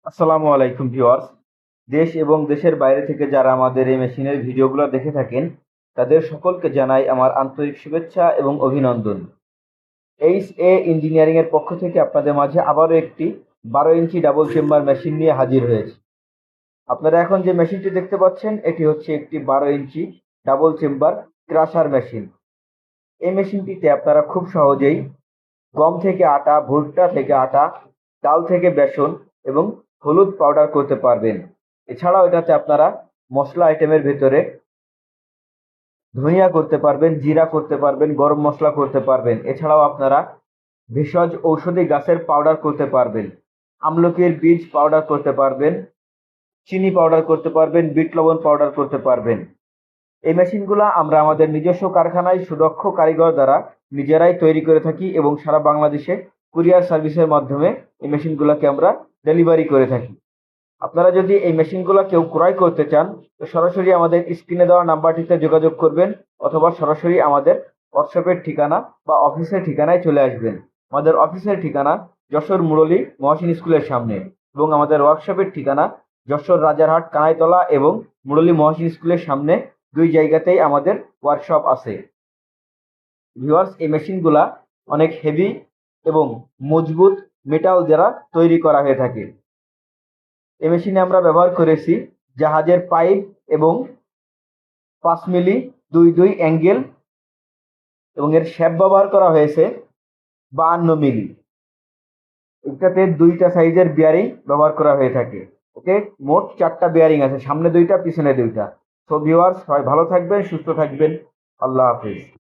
আসসালামু আলাইকুম ভিউয়ার্স। দেশ এবং দেশের বাইরে থেকে যারা আমাদের এই মেশিনের ভিডিওগুলো দেখে থাকেন তাদের সকলকে জানাই আমার আন্তরিক শুভেচ্ছা এবং অভিনন্দন। এইচ এ ইঞ্জিনিয়ারিং এর পক্ষ থেকে আপনাদের মাঝে আবারও একটি 12 ইঞ্চি ডাবল চেম্বার মেশিন নিয়ে হাজির হয়েছে। আপনারা এখন যে মেশিনটি দেখতে পাচ্ছেন এটি হচ্ছে একটি 12 ইঞ্চি ডাবল চেম্বার ক্রাশার মেশিন। এই মেশিনটিতে আপনারা খুব সহজেই গম থেকে আটা, ভুট্টা থেকে আটা, ডাল থেকে বেসন এবং হলুদ পাউডার করতে পারবেন। এছাড়াও এটাতে আপনারা মশলা আইটেমের ভেতরে ধনিয়া করতে পারবেন, জিরা করতে পারবেন, গরম মশলা করতে পারবেন। এছাড়াও আপনারা ভেষজ ঔষধি গাছের পাউডার করতে পারবেন, আমলকির বীজ পাউডার করতে পারবেন, চিনি পাউডার করতে পারবেন, বিট লবণ পাউডার করতে পারবেন। এই মেশিনগুলো আমরা আমাদের নিজস্ব কারখানায় সুদক্ষ কারিগর দ্বারা নিজেরাই তৈরি করে থাকি এবং সারা বাংলাদেশে কুরিয়ার সার্ভিসের মাধ্যমে এই মেশিনগুলোকে আমরা ডেলিভারি করে থাকি। আপনারা যদি এই মেশিনগুলো কেউ ক্রয় করতে চান তো সরাসরি আমাদের স্ক্রিনে দেওয়া নাম্বারটিতে যোগাযোগ করবেন অথবা সরাসরি আমাদের ওয়ার্কশপের ঠিকানা বা অফিসের ঠিকানায় চলে আসবেন। আমাদের অফিসের ঠিকানা যশোর মুরলী মহসিন স্কুলের সামনে এবং আমাদের ওয়ার্কশপের ঠিকানা যশোর রাজারহাট কানাইতলা এবং মুরলী মহসিন স্কুলের সামনে, দুই জায়গাতেই আমাদের ওয়ার্কশপ আছে। ভিউয়ার্স, এই মেশিনগুলা অনেক হেভি এবং মজবুত মেটাল দ্বারা তৈরি করা হয়ে থাকে। এই মেশিনে আমরা ব্যবহার করেছি জাহাজের পাইপ এবং 5 মিলি 2-2 অ্যাঙ্গেল এবং এর শ্যাফট ব্যবহার করা হয়েছে 52 মিলি। এটাতে 2টা সাইজের বিয়ারিং ব্যবহার করা হয়ে থাকে। ওকে, মোট 4টা বিয়ারিং আছে, সামনে 2টা পিছনে 2টা। সো ভিউয়ার্স, সবাই ভালো থাকবেন, সুস্থ থাকবেন। আল্লাহ হাফেজ।